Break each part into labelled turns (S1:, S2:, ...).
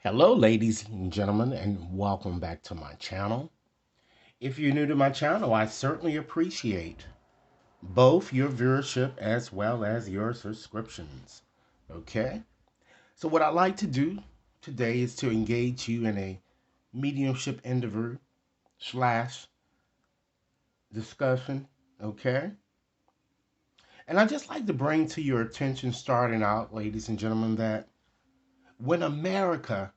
S1: Hello, ladies and gentlemen, and welcome back to my channel. If you're new to my channel, I certainly appreciate both your viewership as well as your subscriptions. Okay? So, what I'd like to do today is to engage you in a mediumship interview slash discussion. Okay? And I'd just like to bring to your attention, starting out, ladies and gentlemen, that when America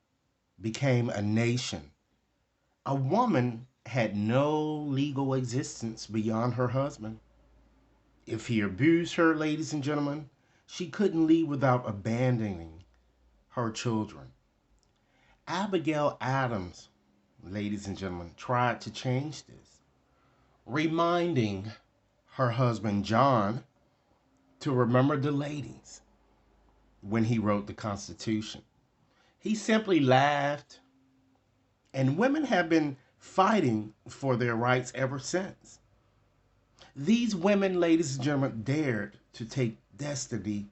S1: became a nation, a woman had no legal existence beyond her husband. If he abused her, ladies and gentlemen, she couldn't leave without abandoning her children. Abigail Adams, ladies and gentlemen, tried to change this, reminding her husband John to remember the ladies when he wrote the Constitution. He simply laughed, and women have been fighting for their rights ever since. These women, ladies and gentlemen, dared to take destiny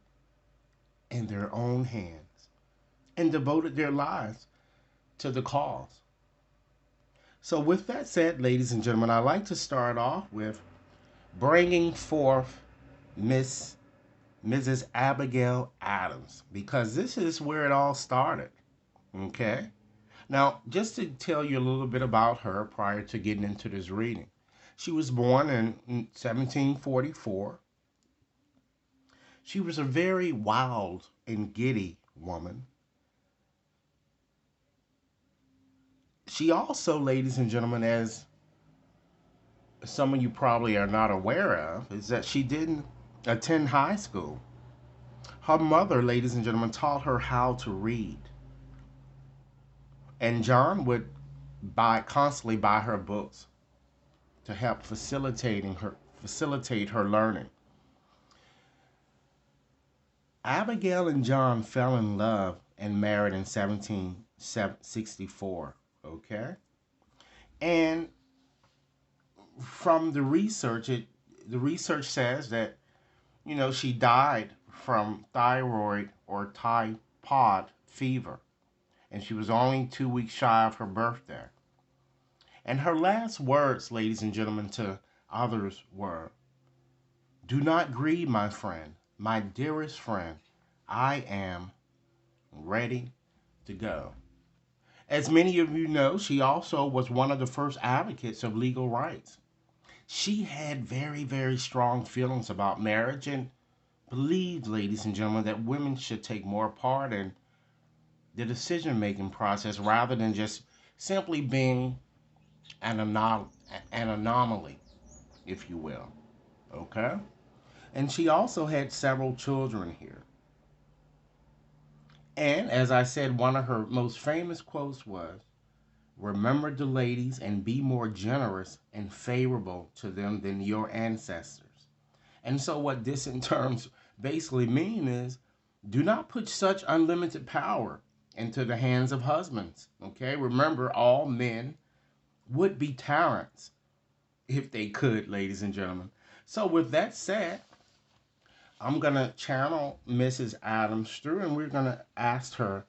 S1: in their own hands and devoted their lives to the cause. So, with that said, ladies and gentlemen, I'd like to start off with bringing forth Miss Mrs. Abigail Adams, because this is where it all started. Okay? Now, just to tell you a little bit about her prior to getting into this reading, she was born in 1744. She was a very wild and giddy woman. She also, ladies and gentlemen, as some of you probably are not aware of, is that she didn't attend high school. Her mother, ladies and gentlemen, taught her how to read. And John would constantly buy her books to help facilitate her learning. Abigail and John fell in love and married in 1764. Okay? And from the research says that, she died from thyroid or typhoid fever, and she was only 2 weeks shy of her birthday. And her last words, ladies and gentlemen, to others were, "Do not grieve, my friend, my dearest friend. I am ready to go." As many of you know, she also was one of the first advocates of legal rights. She had very, very strong feelings about marriage and believed, ladies and gentlemen, that women should take more part in the decision making process rather than just simply being an anomaly, if you will. Okay? And she also had several children here. And as I said, one of her most famous quotes was, "Remember the ladies and be more generous and favorable to them than your ancestors." And so, what this in terms basically mean is, do not put such unlimited power into the hands of husbands. Okay? Remember, all men would be tyrants if they could, ladies and gentlemen. So, with that said, I'm going to channel Mrs. Adams through and we're going to ask her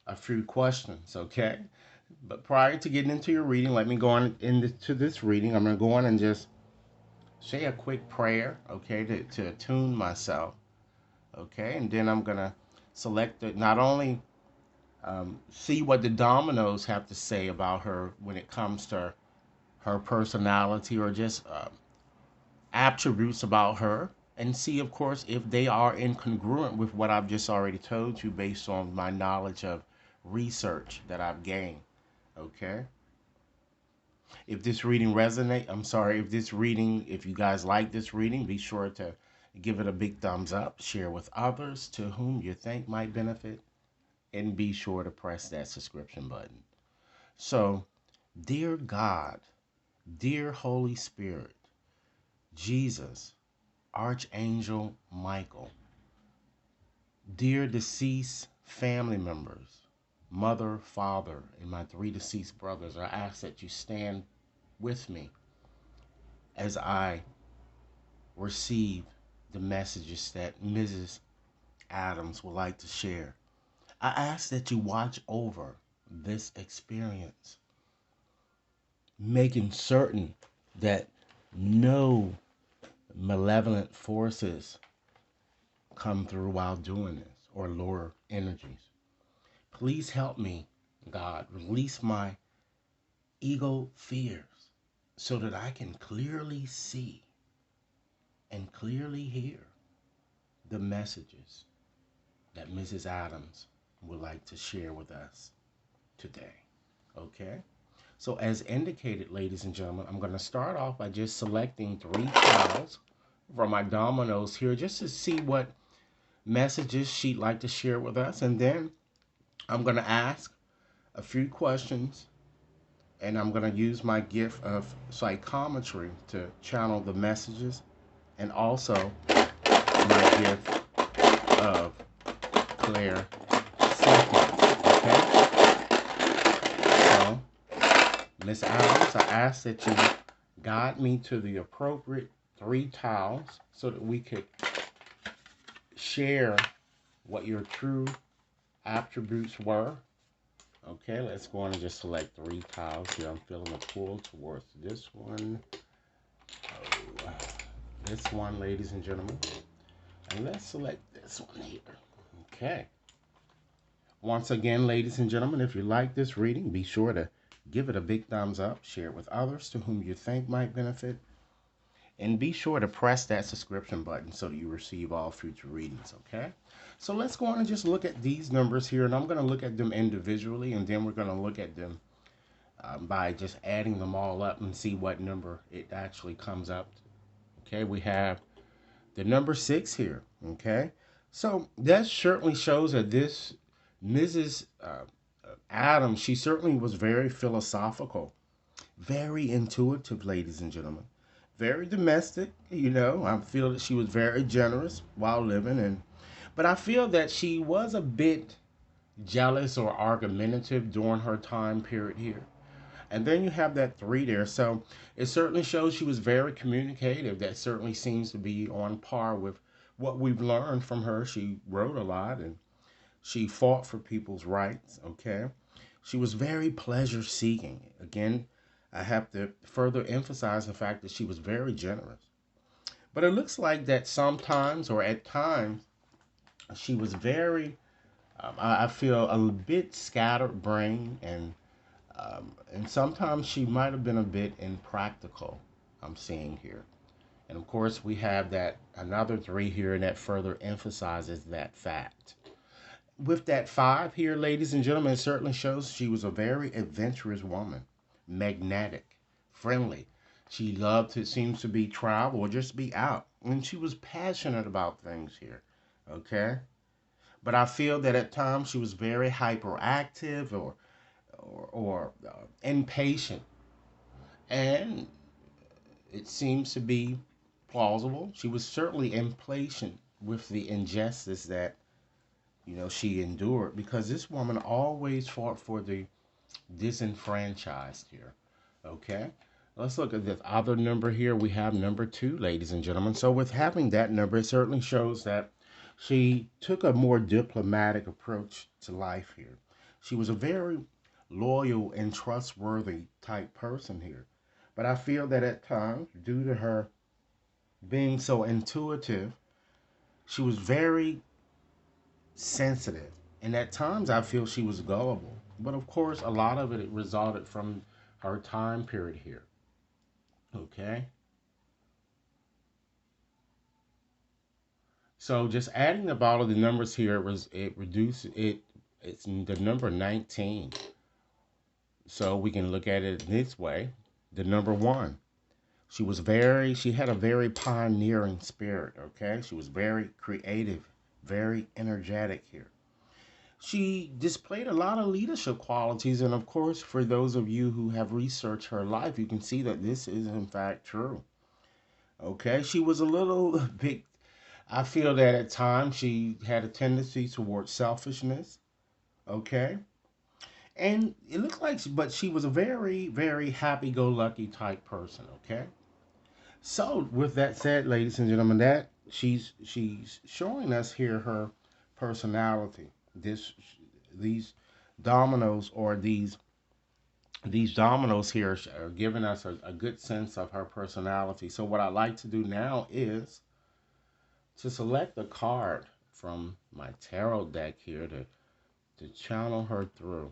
S1: a few questions, okay? But prior to getting into your reading, let me go on into this reading. I'm going to go on and just say a quick prayer, okay, to attune myself, okay? And then I'm going to select it, not only see what the dominoes have to say about her when it comes to her personality or just attributes about her, and see, of course, if they are incongruent with what I've just already told you based on my knowledge of research that I've gained. Okay? If this reading resonate, I'm sorry, if you guys like this reading, be sure to give it a big thumbs up, share with others to whom you think might benefit, and be sure to press that subscription button. So, dear God, dear Holy Spirit, Jesus, Archangel Michael, dear deceased family members, mother, father, and my three deceased brothers, I ask that you stand with me as I receive the messages that Mrs. Adams would like to share. I ask that you watch over this experience, making certain that no malevolent forces come through while doing this or lower energies. Please help me, God, release my ego fears so that I can clearly see and clearly hear the messages that Mrs. Adams would like to share with us today. Okay? So, as indicated, ladies and gentlemen, I'm going to start off by just selecting 3 tiles from my dominoes here just to see what messages she'd like to share with us. And then I'm going to ask a few questions, and I'm going to use my gift of psychometry to channel the messages, and also my gift of Claire Second. Okay? So, Miss Adams, I ask that you guide me to the appropriate 3 tiles so that we could share what your true attributes were. Okay, let's go on and just select 3 tiles here. I'm feeling a pull towards this one. Oh, this one, ladies and gentlemen. And let's select this one here. Okay. Once again, ladies and gentlemen, if you like this reading, be sure to give it a big thumbs up, share it with others to whom you think might benefit, and be sure to press that subscription button so that you receive all future readings, okay? So let's go on and just look at these numbers here, and I'm going to look at them individually, and then we're going to look at them by just adding them all up and see what number it actually comes up to. Okay, we have the number 6 here, okay? So that certainly shows that this Mrs. Adams, she certainly was very philosophical, very intuitive, ladies and gentlemen. Very domestic, I feel that she was very generous while living, but I feel that she was a bit jealous or argumentative during her time period here. And then you have that 3 there. So it certainly shows she was very communicative. That certainly seems to be on par with what we've learned from her. She wrote a lot and she fought for people's rights, okay? She was very pleasure seeking. Again, I have to further emphasize the fact that she was very generous. But it looks like that sometimes or at times she was very, I feel, a bit scattered brain, and sometimes she might have been a bit impractical, I'm seeing here. And of course, we have that another 3 here, and that further emphasizes that fact. With that 5 here, ladies and gentlemen, it certainly shows she was a very adventurous woman, magnetic, friendly. She loved to, seems to be travel or just be out. And she was passionate about things here, okay? But I feel that at times she was very hyperactive or impatient. And it seems to be plausible. She was certainly impatient with the injustice that she endured, because this woman always fought for the disenfranchised here. Okay, let's look at this other number here. We have number 2, ladies and gentlemen. So with having that number, it certainly shows that she took a more diplomatic approach to life here. She was a very loyal and trustworthy type person here. But I feel that at times, due to her being so intuitive, she was very sensitive. And at times I feel she was gullible. But of course, a lot of it resulted from her time period here. Okay? So just adding up all of the numbers here, it reduces it. It's the number 19. So we can look at it this way. The number 1. She had a very pioneering spirit, okay? She was very creative, very energetic here. She displayed a lot of leadership qualities, and of course, for those of you who have researched her life, you can see that this is in fact true. Okay, she was a little bit, I feel that at times she had a tendency towards selfishness, okay? And it looks like, but she was a very, very happy-go-lucky type person, okay? So, with that said, ladies and gentlemen, that she's showing us here her personality. This these dominoes or these dominoes here are giving us a good sense of her personality. So what I like to do now is to select a card from my tarot deck here to channel her through.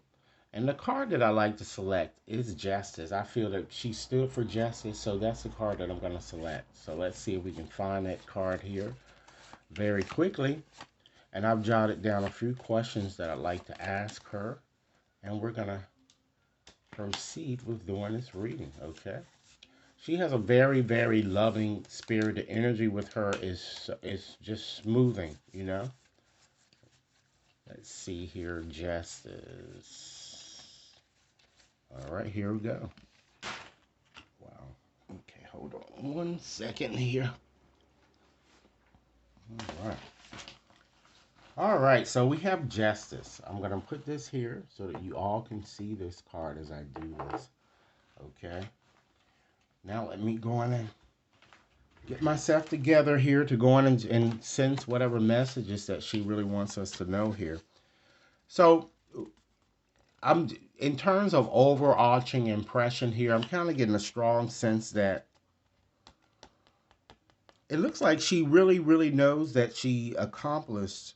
S1: And the card that I like to select is Justice. I feel that she stood for justice, so that's the card that I'm going to select. So let's see if we can find that card here very quickly. And I've jotted down a few questions that I'd like to ask her. And we're going to proceed with doing this reading, okay? She has a very, very loving spirit. The energy with her is just smoothing, you know? Let's see here, Justice. All right, here we go. Wow. Okay, hold on 1 second here. All right. All right, so we have Justice. I'm going to put this here so that you all can see this card as I do this. Okay. Now let me go on and get myself together here to go on and sense whatever messages that she really wants us to know here. So I'm in terms of overarching impression here, I'm kind of getting a strong sense that it looks like she really, really knows that she accomplished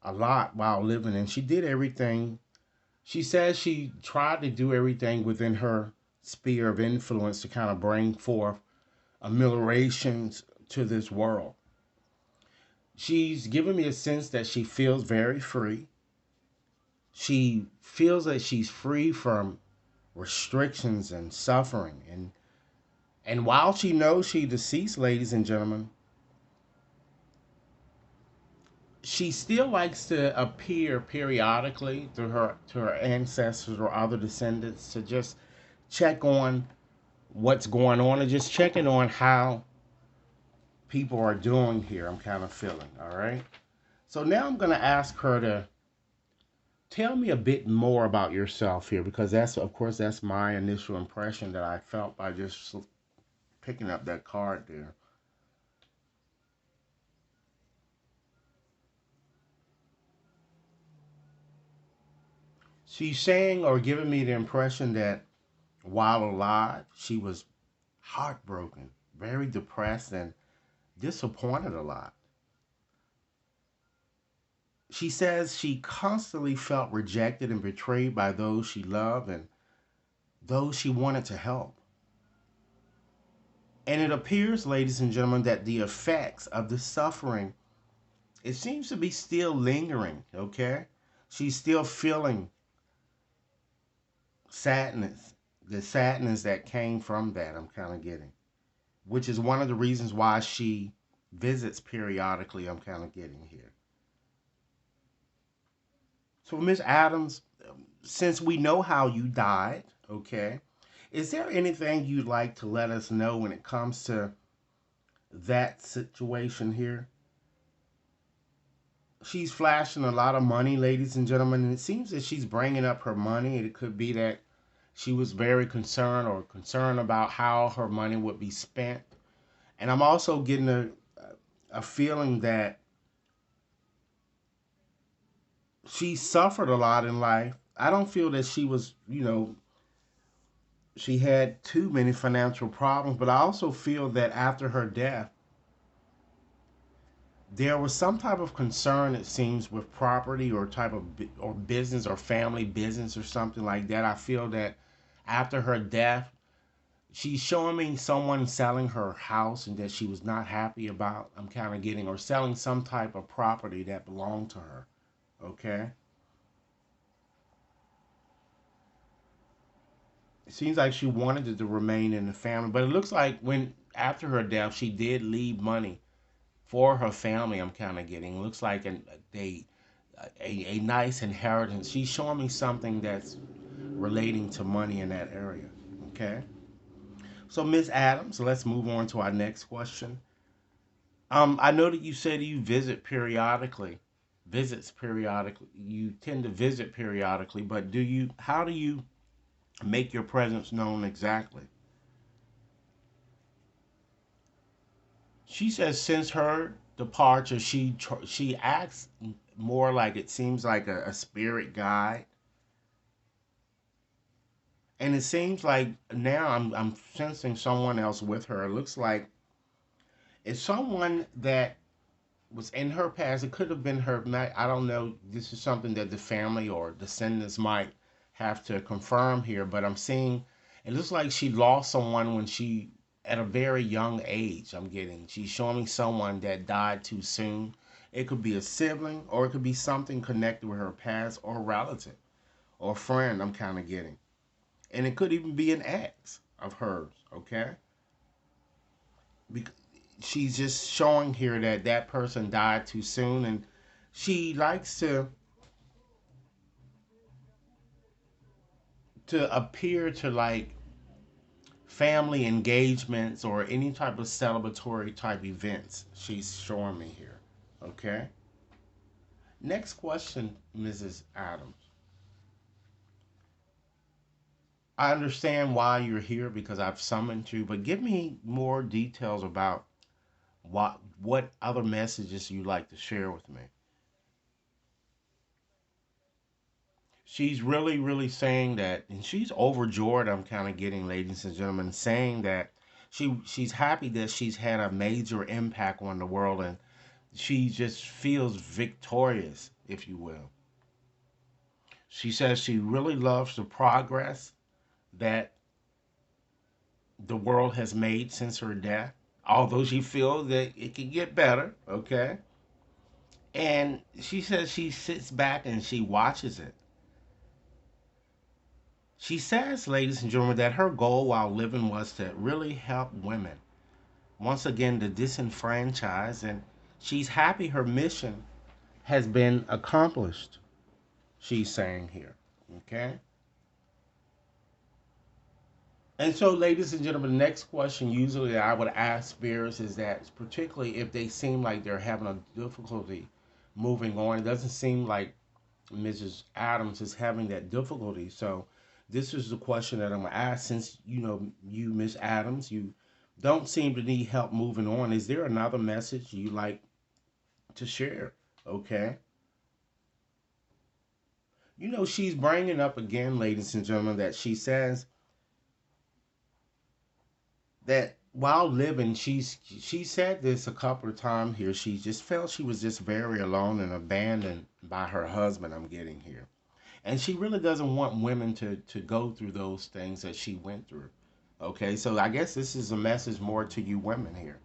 S1: a lot while living, and she did everything. She says she tried to do everything within her sphere of influence to kind of bring forth ameliorations to this world. She's given me a sense that she feels very free. She feels that she's free from restrictions and suffering. And while she knows she's deceased, ladies and gentlemen, she still likes to appear periodically to her ancestors or other descendants to just check on what's going on and just checking on how people are doing here. I'm kind of feeling, all right? So now I'm going to ask her to tell me a bit more about yourself here, because that's, of course, that's my initial impression that I felt by just picking up that card there. She's saying or giving me the impression that while alive, she was heartbroken, very depressed, and disappointed a lot. She says she constantly felt rejected and betrayed by those she loved and those she wanted to help. And it appears, ladies and gentlemen, that the effects of the suffering, it seems to be still lingering, okay? She's still feeling sadness, the sadness that came from that, I'm kind of getting, which is one of the reasons why she visits periodically, I'm kind of getting here. So, Miss Adams, since we know how you died, okay, is there anything you'd like to let us know when it comes to that situation here? She's flashing a lot of money, ladies and gentlemen, and it seems that she's bringing up her money. It could be that she was very concerned about how her money would be spent. And I'm also getting a feeling that she suffered a lot in life. I don't feel that she was, she had too many financial problems, but I also feel that after her death, there was some type of concern, it seems, with property or type of or business or family business or something like that. I feel that after her death, she's showing me someone selling her house and that she was not happy about. I'm kind of getting, or selling some type of property that belonged to her. Okay. It seems like she wanted it to remain in the family, but it looks like when after her death, she did leave money for her family. I'm kind of getting. It looks like a nice inheritance. She's showing me something that's relating to money in that area. Okay. So Miss Adams, let's move on to our next question. I know that you said you visit periodically. Visits periodically. You tend to visit periodically, but how do you make your presence known exactly? She says since her departure. She acts more like, it seems like a spirit guide, and it seems like now I'm sensing someone else with her. It looks like it's someone that was in her past. It could have been her. I don't know. This is something that the family or descendants might have to confirm here. But I'm seeing it looks like she lost someone when she at a very young age. She's showing me someone that died too soon. It could be a sibling, or it could be something connected with her past, or a relative or friend. I'm kind of getting, and it could even be an ex of hers. Okay, she's just showing here that that person died too soon, and she likes to appear to like family engagements or any type of celebratory type events. She's showing me here. Okay. Next question, Mrs. Adams. I understand why you're here because I've summoned you, but give me more details about what other messages you like to share with me. She's really saying that, and she's overjoyed. I'm kind of getting, ladies and gentlemen, saying that she's happy that she's had a major impact on the world, and she just feels victorious, if you will. She says she really loves the progress that the world has made since her death, although she feels that it can get better. Okay, and she says she sits back and she watches it. She says, ladies and gentlemen, that her goal while living was to really help women, once again, the disenfranchised, and she's happy her mission has been accomplished, she's saying here. Okay? And so, ladies and gentlemen, the next question usually I would ask spirits is that, particularly if they seem like they're having a difficulty moving on, it doesn't seem like Mrs. Adams is having that difficulty. So this is the question that I'm gonna ask. Since you, Miss Adams, you don't seem to need help moving on. Is there another message you like to share? Okay. She's bringing up again, ladies and gentlemen, that she says that while living, she said this a couple of times here. She just felt she was just very alone and abandoned by her husband. I'm getting here. And she really doesn't want women to go through those things that she went through. Okay, so I guess this is a message more to you women here.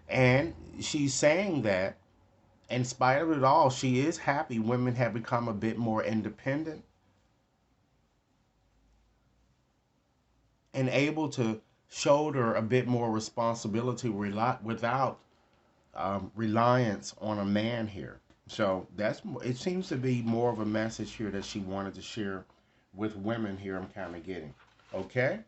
S1: And she's saying that in spite of it all, she is happy women have become a bit more independent and able to shoulder a bit more responsibility without reliance on a man here. So it seems to be more of a message here that she wanted to share with women here. I'm kind of getting. Okay.